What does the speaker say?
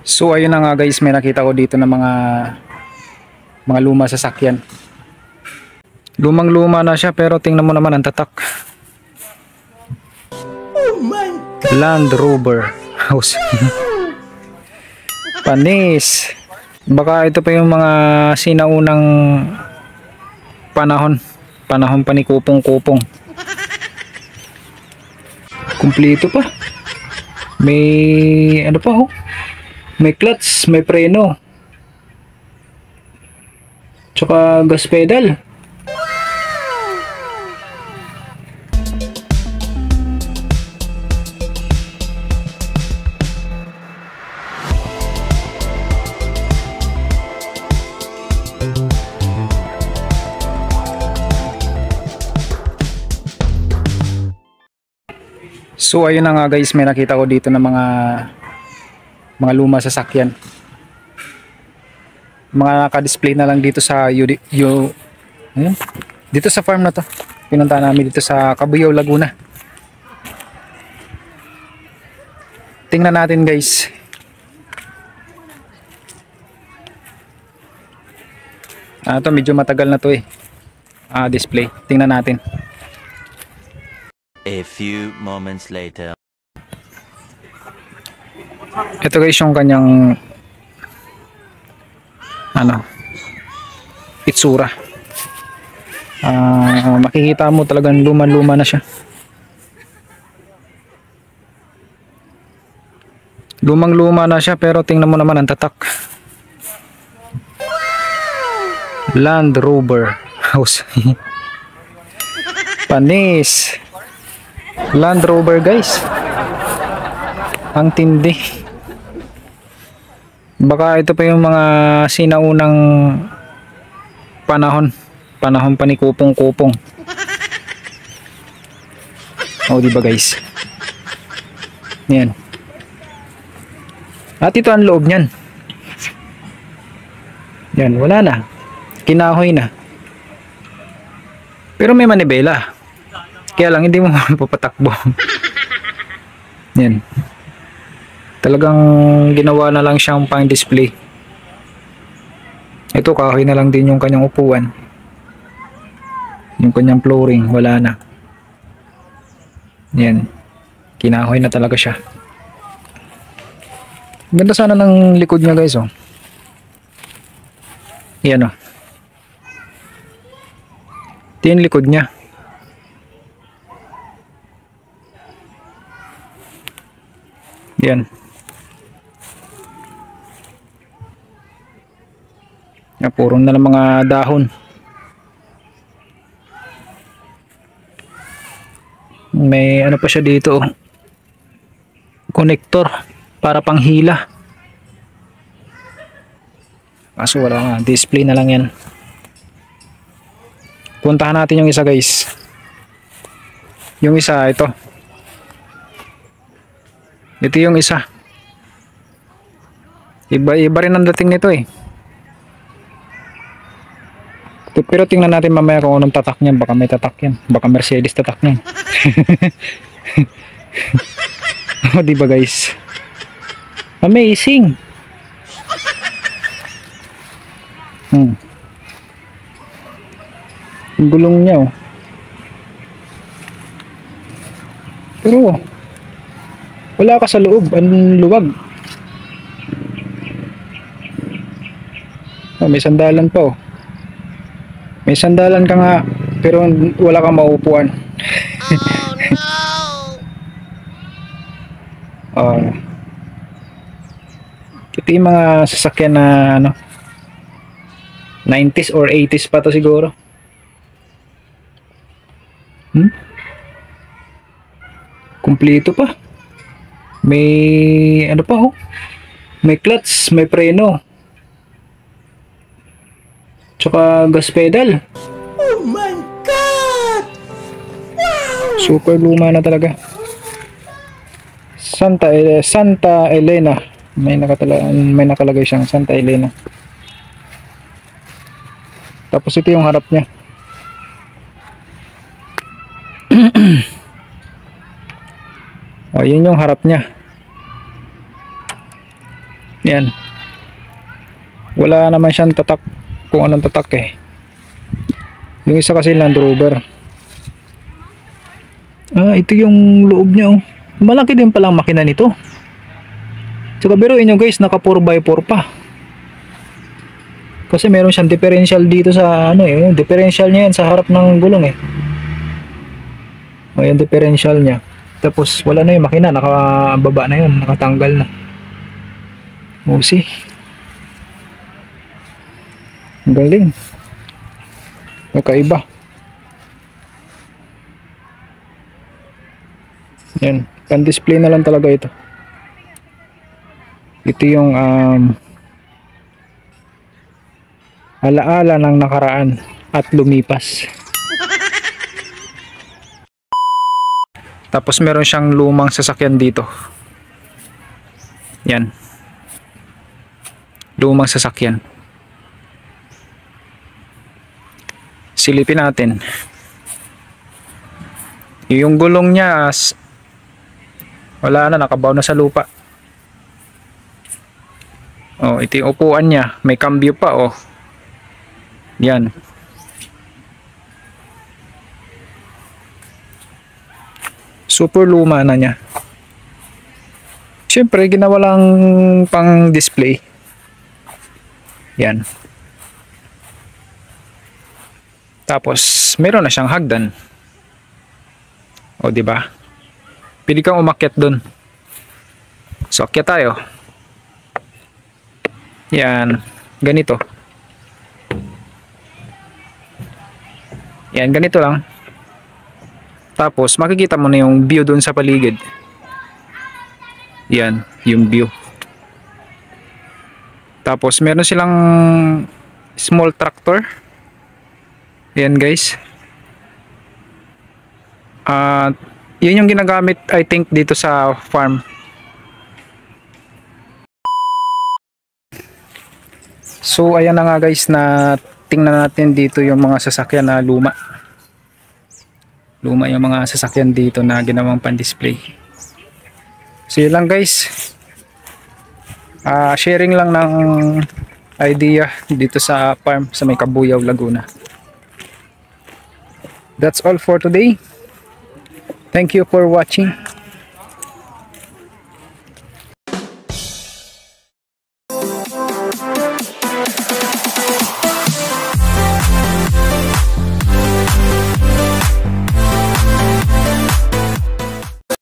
So ayun na nga guys, may nakita ko dito na mga luma sasakyan. Lumang luma na siya pero tingnan mo naman ang tatak. Oh my God! Land Rover house. Panis. Baka ito pa yung mga sinaunang panahon pa ni Kupong-Kupong. Kumpleto pa. May ano pa oh. May clutch, may preno. Tsaka gas pedal. So ayun na nga guys, may nakita ko dito na mga luma sasakyan. Mga naka-display na lang dito sa dito sa farm na to. Pinunta namin dito sa Cabuyao, Laguna. Tingnan natin guys. Ito medyo matagal na to eh. Display. Tingnan natin. A few moments later. Ito guys yung kanyang itsura. Makikita mo talagang luma-luma na siya. Lumang-luma na siya pero tingnan mo naman ang tatak. Land Rover house. Panis. Land Rover guys. Ang tindi. Baka ito pa yung mga sinaunang panahon pa ni Kupong-Kupong. Oh, di ba guys? Yan. At ito ang loob niyan. Yan, wala na. Kinahoy na. Pero may manibela. Kaya lang hindi mo mapapatakbo. Yan. Talagang ginawa na lang siyang pang display. Ito kahoy na lang din yung kanyang upuan. Yung kanyang flooring wala na. Yan. Kinahoy na talaga siya. Ganda sana ng likod niya guys oh. Yan oh. Ito yung likod niya. Yan. Puro na lang mga dahon. May ano pa siya dito. Connector para panghila. Kaso wala nga. Display na lang yan. Puntahan natin yung isa guys. Yung isa ito. Ito yung isa. Iba rin ang dating nito eh. Pero tingnan natin mamaya kung anong tatak niyan. Baka may tatak yan. Baka Mercedes tatak niyan. O diba guys? Amazing. Ang gulong niya oh. Pero wala ka sa loob. Ang luwag. May sandalan pa oh. May sandalan ka nga pero wala kang maupuan. Oh no. Ito yung mga sasakyan na 90s or 80s pa to siguro. Kumpleto pa. May ano pa oh. May clutch, may preno. Tsaka gas pedal. Oh my God! Wow! Super luma na talaga. Santa Elena. May nakalagay siyang Santa Elena. Tapos ito yung harap niya. Yun yung harap niya. Yan. Wala naman siyang tatak kung anong tatak eh. Yung isa kasi Land Rover. Ito yung loob niya oh. Malaki din palang makina nito. Tsaka biruin nyo guys, naka 4x4 pa. Kasi meron siyang differential dito sa ano eh. Differential niya yan sa harap ng gulong eh. Yung differential niya. Tapos wala na yung makina, nakababa na yun, nakatanggal na. See? Ang galing. Kakaiba. Yan, pan-display na lang talaga ito. Ito yung alaala ng nakaraan at lumipas. Tapos meron siyang lumang sasakyan dito. Yan. Lumang sasakyan. Silipin natin. Yung gulong niya wala na, nakabaw na sa lupa. Oh, ito yung upuan niya, may cambio pa oh. Yan. Super luma na niya. Siyempre, ginawa lang pang display. Yan. Tapos, meron na siyang hagdan. O, di ba? Pili kang umakyat doon. So, akyat tayo. Yan. Ganito. Yan, ganito lang. Tapos, makikita mo na yung view doon sa paligid. Yan, yung view. Tapos, meron silang small tractor. Yan, guys. Yun yung ginagamit, I think, dito sa farm. So, ayan na nga, guys, na tingnan natin dito yung mga sasakyan na luma. Luma yung mga sasakyan dito na ginawang pan-display. So yun lang guys. Sharing lang ng idea dito sa farm sa may Kabuyaw, Laguna. That's all for today. Thank you for watching.